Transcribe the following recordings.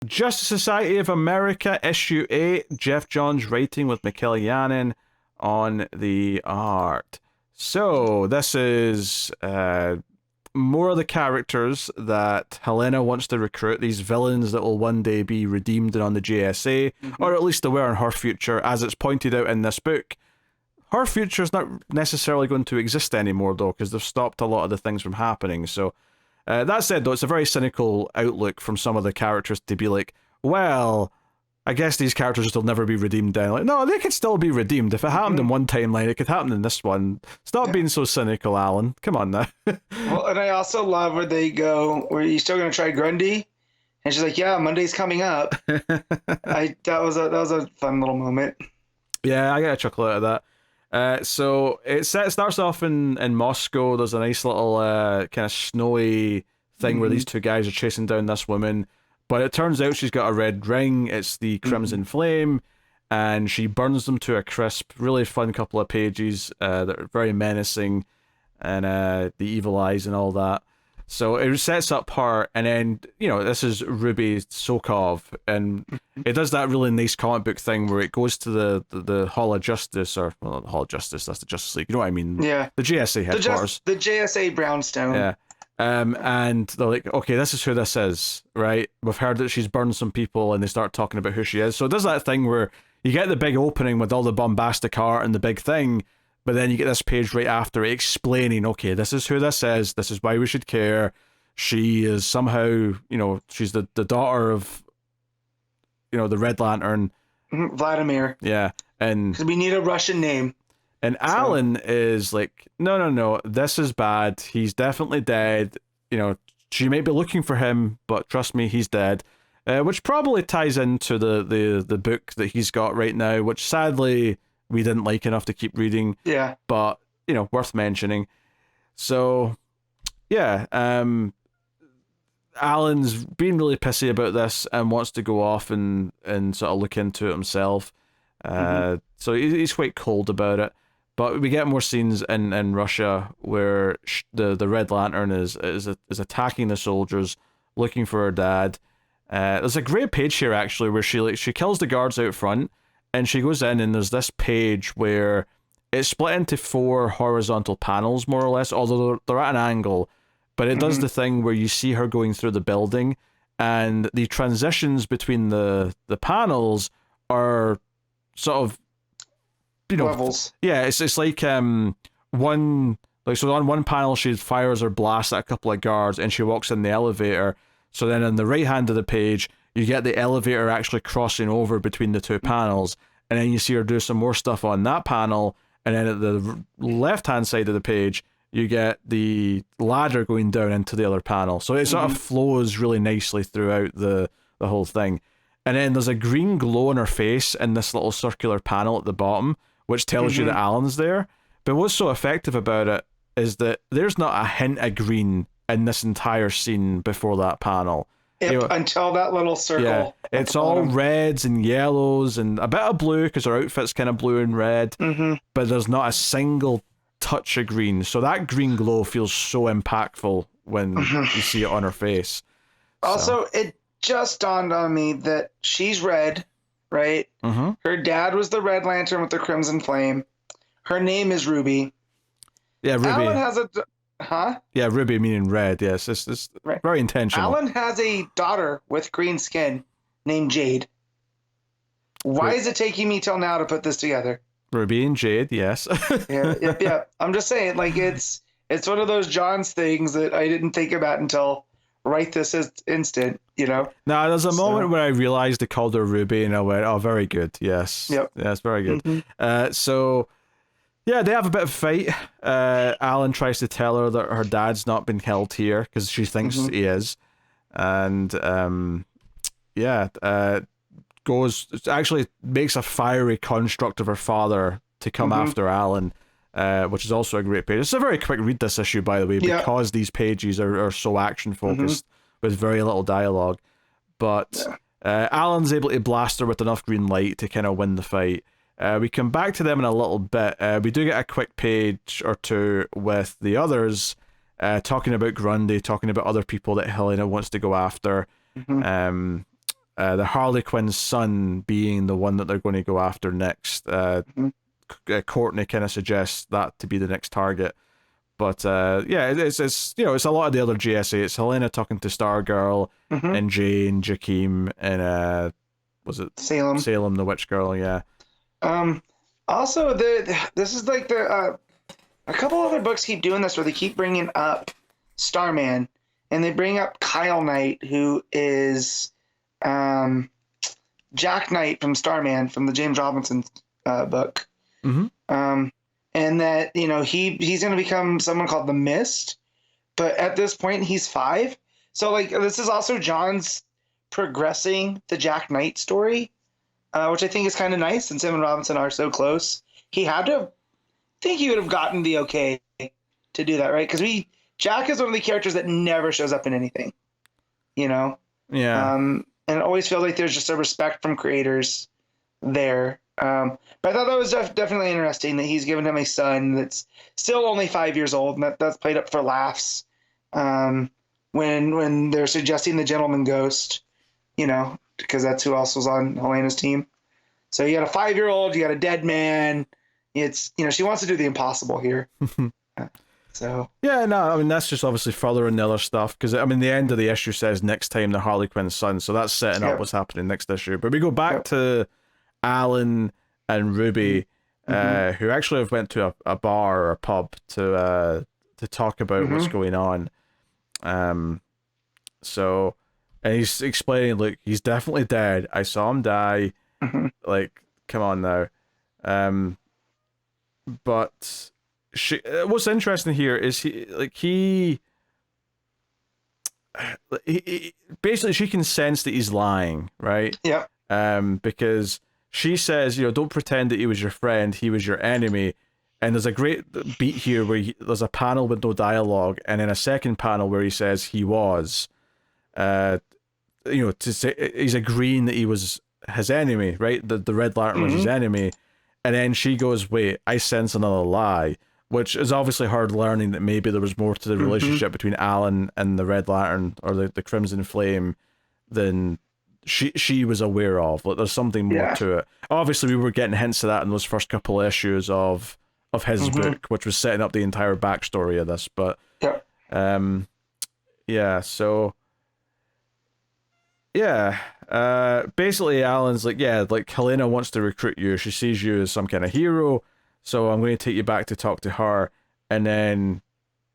Justice Society of America, issue 8, Geoff Johns writing with Mikel Janin on the art. So, this is more of the characters that Helena wants to recruit, these villains that will one day be redeemed and on the JSA, or at least aware in her future, as it's pointed out in this book. Her future is not necessarily going to exist anymore, though, because they've stopped a lot of the things from happening. So, that said, though, it's a very cynical outlook from some of the characters to be like, well, I guess these characters just will never be redeemed down. Like, no, they could still be redeemed. If it happened in one timeline, it could happen in this one. Stop being so cynical, Alan. Come on now. Well, and I also love where they go, where you still gonna try Grundy? And she's like, yeah, Monday's coming up. That was a fun little moment. Yeah, I get a chuckle out of that. So it starts off in Moscow. There's a nice little kind of snowy thing where these two guys are chasing down this woman. But it turns out she's got a red ring. It's the Crimson Flame, and she burns them to a crisp. Really fun couple of pages that are very menacing, and the evil eyes and all that. So it sets up her, and then, this is Ruby Sokov, and it does that really nice comic book thing where it goes to the Hall of Justice, or, well, not the Hall of Justice, that's the Justice League, you know what I mean? Yeah. The GSA headquarters. The JSA Brownstone. Yeah. And they're like, okay, this is who this is, right? We've heard that she's burned some people, and they start talking about who she is. So it does that thing where you get the big opening with all the bombastic art and the big thing, but then you get this page right after it explaining, okay, this is who this is why we should care. She is somehow, she's the daughter of, the Red Lantern. Vladimir. Yeah. And because we need a Russian name. And Alan is like, no, this is bad. He's definitely dead. She may be looking for him, but trust me, he's dead. Which probably ties into the book that he's got right now, which sadly we didn't like enough to keep reading. Yeah. But, worth mentioning. So, yeah, Alan's being really pissy about this and wants to go off and sort of look into it himself. So he's quite cold about it. But we get more scenes in Russia where the Red Lantern is attacking the soldiers, looking for her dad. There's a great page here actually where she kills the guards out front, and she goes in, and there's this page where it's split into 4 horizontal panels more or less, although they're at an angle. But it does the thing where you see her going through the building, and the transitions between the panels are sort of, levels. Yeah, it's like so on one panel she fires or blasts at a couple of guards, and she walks in the elevator. So then on the right hand of the page, you get the elevator actually crossing over between the 2 panels, and then you see her do some more stuff on that panel, and then at the left hand side of the page, you get the ladder going down into the other panel. So it sort of flows really nicely throughout the whole thing. And then there's a green glow on her face in this little circular panel at the bottom, which tells you that Alan's there. But what's so effective about it is that there's not a hint of green in this entire scene before that panel. Until that little circle. Yeah, it's all reds and yellows and a bit of blue because her outfit's kind of blue and red. But there's not a single touch of green. So that green glow feels so impactful when you see it on her face. Also, it just dawned on me that she's red, right? Her dad was the Red Lantern with the Crimson Flame. Her name is Ruby. Yeah, Ruby. Alan has a... Yeah, Ruby meaning red, yes. It's right. Very intentional. Alan has a daughter with green skin named Jade. Why is it taking me till now to put this together? Ruby and Jade, yes. yeah. I'm just saying, like, it's one of those John's things that I didn't think about until right this instant, No, there's a moment where I realized they called her Ruby, and I went, oh, very good, yes. Yep. Yes, very good. So, yeah, they have a bit of a fight. Alan tries to tell her that her dad's not been killed here, because she thinks he is. And, actually makes a fiery construct of her father to come after Alan, which is also a great page. It's a very quick read, this issue, by the way, because these pages are so action focused with very little dialogue. But Alan's able to blast her with enough green light to kind of win the fight. We come back to them in a little bit. We do get a quick page or two with the others, talking about Grundy, talking about other people that Helena wants to go after. the Harley Quinn's son being the one that they're going to go after next. Courtney kind of suggests that to be the next target. But yeah, it's you know, it's a lot of the other GSA. It's Helena talking to Stargirl and Jane, Jakeem, and was it Salem, the witch girl? Yeah. Also, this is like a couple other books keep doing this where they keep bringing up Starman, and they bring up Kyle Knight, who is Jack Knight from Starman from the James Robinson book. And that, you know, he's going to become someone called the Mist, but at this point he's 5. So like this is also John's progressing the Jack Knight story, which I think is kind of nice since him and Robinson are so close. He had to think he would have gotten the okay to do that, right? Because Jack is one of the characters that never shows up in anything, you know? Yeah. And it always feels like there's just a respect from creators there. But I thought that was definitely interesting that he's given him a son that's still only 5 years old, and that's played up for laughs when they're suggesting the Gentleman Ghost, you know, because that's who else was on Helena's team. So you got a 5-year-old, you got a dead man. It's, you know, she wants to do the impossible here. So yeah, no, I mean that's just obviously furthering the other stuff because I mean the end of the issue says next time the Harley Quinn's son, so that's setting up what's happening next issue. But we go back to Alan and Ruby, who actually have went to a bar or a pub to talk about what's going on. So, and he's explaining, look, he's definitely dead. I saw him die. Like, come on now. But what's interesting here is he basically she can sense that he's lying, right? Yeah. Because she says, you know, don't pretend that he was your friend, he was your enemy. And there's a great beat here where there's a panel with no dialogue, and then a second panel where he says he was, you know, to say he's agreeing that he was his enemy, right? The Red Lantern was his enemy. And then she goes, wait, I sense another lie, which is obviously her learning that maybe there was more to the relationship between Alan and the Red Lantern or the Crimson Flame than she was aware of. Like there's something more to it. Obviously, we were getting hints of that in those first couple of issues of his book, which was setting up the entire backstory of this. But basically Alan's like, like Helena wants to recruit you. She sees you as some kind of hero, so I'm going to take you back to talk to her, and then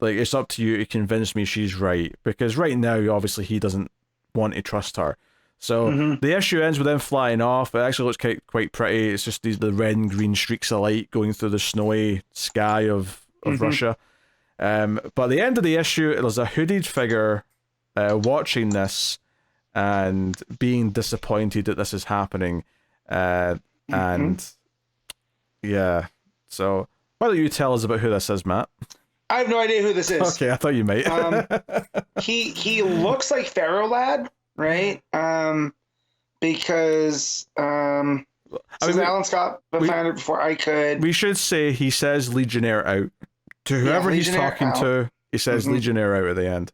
like it's up to you to convince me she's right, because right now obviously he doesn't want to trust her. So the issue ends with them flying off. It actually looks quite pretty. It's just the red and green streaks of light going through the snowy sky of Russia. But at the end of the issue, there's a hooded figure watching this and being disappointed that this is happening. And yeah, so why don't you tell us about who this is, Matt? I have no idea who this is. Okay, I thought you might. He looks like Pharaoh Lad, right? Because Alan Scott found it before I could. We should say he says Legionnaire out to whoever he's talking to. He says Legionnaire out at the end.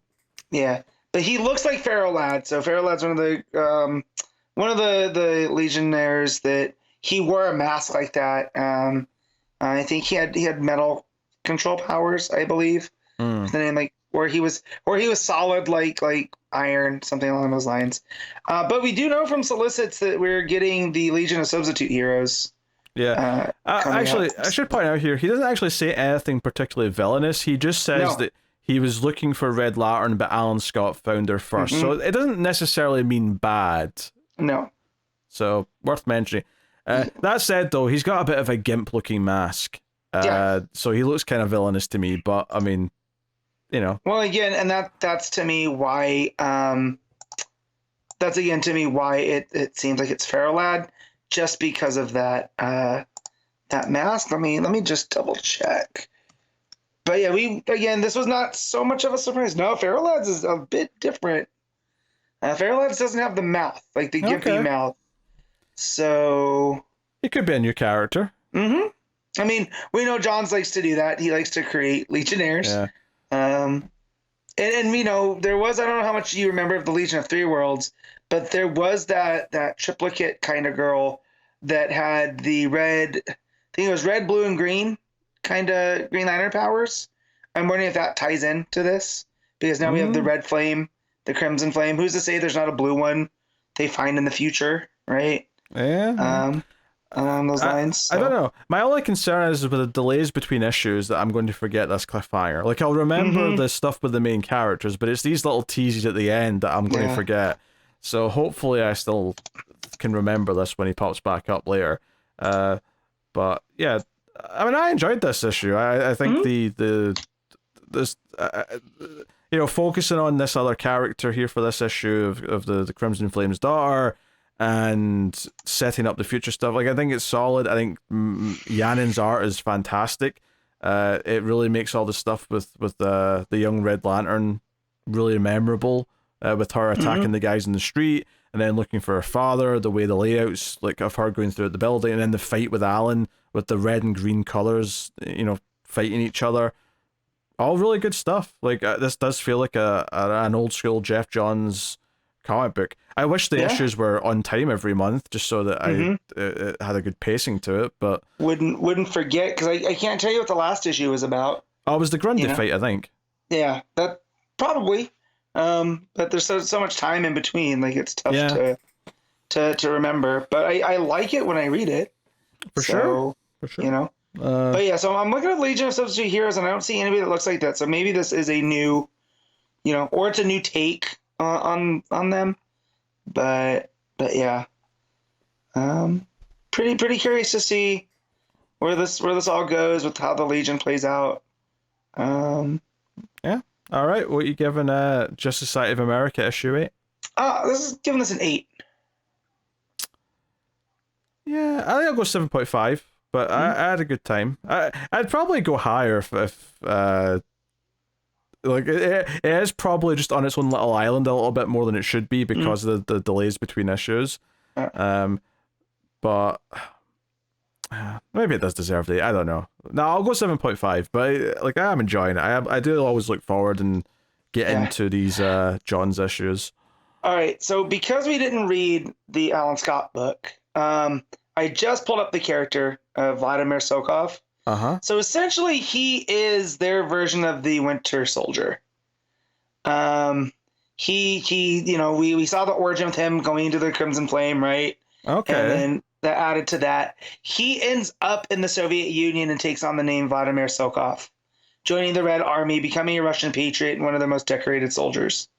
Yeah, but he looks like Pharaoh Lad. So Pharaoh Lad's one of the Legionnaires that he wore a mask like that. I think he had metal control powers, I believe. And then like where he was solid like iron, something along those lines. But we do know from solicits that we're getting the Legion of Substitute Heroes. Yeah. Actually, I should point out here, he doesn't actually say anything particularly villainous. He just says that he was looking for Red Lantern, but Alan Scott found her first. So it doesn't necessarily mean bad. No. So worth mentioning. That said, though, he's got a bit of a gimp-looking mask. So he looks kind of villainous to me, but I mean, you know. Well, again, and that's to me why it seems like it's Pharaoh Lad, just because of that mask. Let me just double check. But yeah, this was not so much of a surprise. No, Pharaoh Lad's is a bit different. Pharaoh Lad's doesn't have the mouth, like the gimpy mouth. So it could be a new character. I mean, we know Johns likes to do that. He likes to create Legionnaires. Yeah. And you know, there was, I don't know how much you remember of the Legion of Three Worlds, but there was that triplicate kind of girl that had the red, I think it was red, blue, and green kind of Green Lantern powers. I'm wondering if that ties into this, because now we have the red flame, the crimson flame. Who's to say there's not a blue one they find in the future, right? Yeah. Along those lines. So. I don't know. My only concern is with the delays between issues that I'm going to forget this cliffhanger. Like, I'll remember the stuff with the main characters, but it's these little teases at the end that I'm going to forget. So hopefully I still can remember this when he pops back up later. But yeah, I mean, I enjoyed this issue. I think this you know, focusing on this other character here for this issue of the Crimson Flame's daughter, and setting up the future stuff, like, I think it's solid. I think Yanin's art is fantastic. It really makes all the stuff with the young Red Lantern really memorable, with her attacking the guys in the street and then looking for her father, the way the layouts, like, of her going through the building, and then the fight with Alan with the red and green colors, you know, fighting each other. All really good stuff. Like, this does feel like an old school Geoff Johns comic book. I wish the issues were on time every month, just so that it had a good pacing to it. But wouldn't forget, because I can't tell you what the last issue was about. Oh, it was the Grundy fight, I think. Yeah, that probably. But there's so much time in between, like, it's tough to remember. But I like it when I read it. For sure. You know. But yeah, so I'm looking at Legion of Substitute Heroes, and I don't see anybody that looks like that. So maybe this is a new, you know, or it's a new take on them. But yeah, pretty curious to see where this all goes with how the Legion plays out. Yeah. All right. What are you giving Justice Society of America issue 8? This is giving this an 8. Yeah, I think I'll go 7.5. But I had a good time. I'd probably go higher if like, it is probably just on its own little island a little bit more than it should be because of the delays between issues. But maybe it does deserve the 8. I don't know. No, I'll go 7.5. But like, I'm enjoying it. I do always look forward and get into these John's issues. All right. So because we didn't read the Alan Scott book, I just pulled up the character of Vladimir Sokov. So essentially, he is their version of the Winter Soldier. He you know, we saw the origin of him going into the Crimson Flame, right? Okay. And then that added to that, he ends up in the Soviet Union and takes on the name Vladimir Sokov, joining the Red Army, becoming a Russian patriot and one of the most decorated soldiers.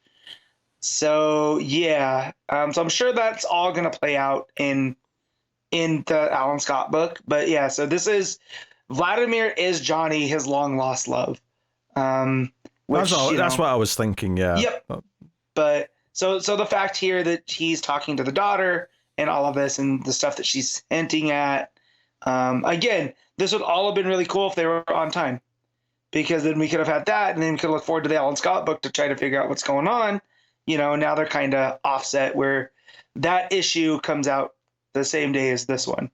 So yeah, so I'm sure that's all going to play out in the Alan Scott book. But yeah, so this is Vladimir is Johnny, his long lost love. Which, that's what I was thinking. Yeah. Yep. But so the fact here that he's talking to the daughter and all of this and the stuff that she's hinting at, again, this would all have been really cool if they were on time, because then we could have had that, and then we could look forward to the Alan Scott book to try to figure out what's going on. You know, now they're kind of offset where that issue comes out the same day as this one,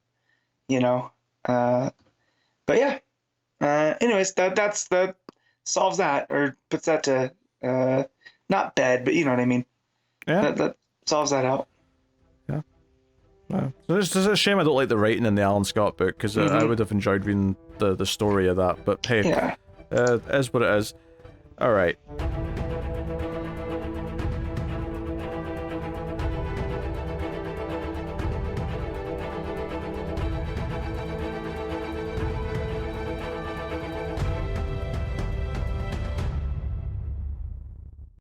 you know. But yeah. Anyways, that solves that, or puts that to not bed, but you know what I mean. Yeah. That solves that out. Yeah. So it's a shame I don't like the writing in the Alan Scott book, because I would have enjoyed reading the story of that. But hey, it is what it is. All right.